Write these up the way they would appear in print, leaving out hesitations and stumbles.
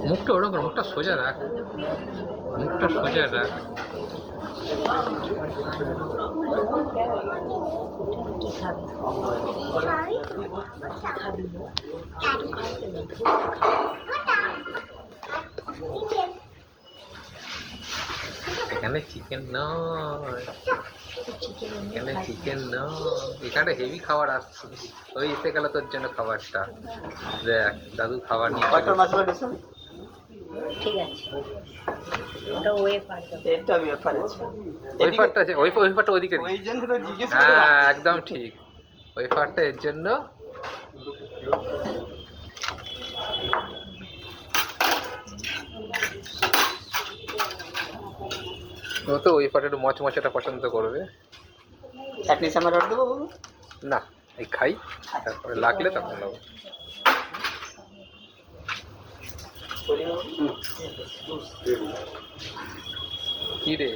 মুখটা ওরকম, মুখটা সোজা রাখ, মুখটা সোজা রাখ। এখানে চিকেন নয়, এখানে চিকেন নয়, এখানে হেভি খাবার আসছে। ওই এসে গেল তোর জন্য খাবারটা। দেখ দাদু খাবার নিয়ে ঠিক আছে, ওটা ওয়েফারটা আছে, ওয়েফারটা ওইদিকে। হ্যাঁ একদম ঠিক, ওয়েফারটা এর জন্য। ও তো ওয়েফারটা একটু মচমচাটা পছন্দ করবে। চাটনি সামনে রড দেবো না, এই খাই, তারপরে লাগলে তখন নেবো। কি রে,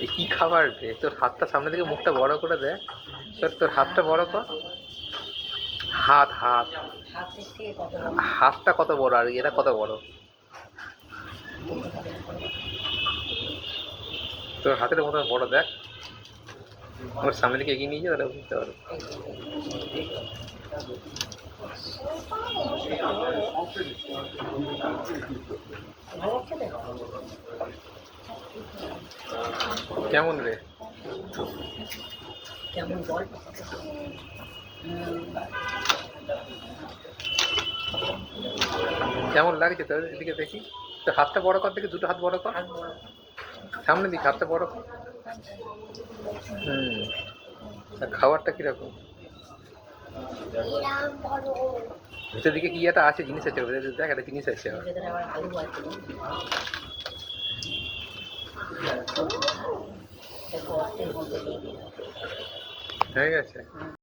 এই কি খাবার রে? তোর হাতটা সামনে থেকে, মুখটা বড় করে দেখ, তোর হাতটা বড় কর। হাতটা কত বড় আর এটা কত বড়? তোর হাতের মতো বড় দেখ, ওর সামনে দিকে এগিয়ে নিয়ে যা, তাহলে বুঝতে পারো। কেমন রে? কেমন বল? কেমন লাগছে তোর? এদিকে দেখি, তোর হাতটা বড় কর, দেখি দুটো হাত বড় কর, সামনে দিকে হাতটা বড় কর। খাবারটা কিরকম? ভিতর দিকে কি একটা আছে, জিনিস আছে, দেখ একটা জিনিস আছে। হয়ে গেছে।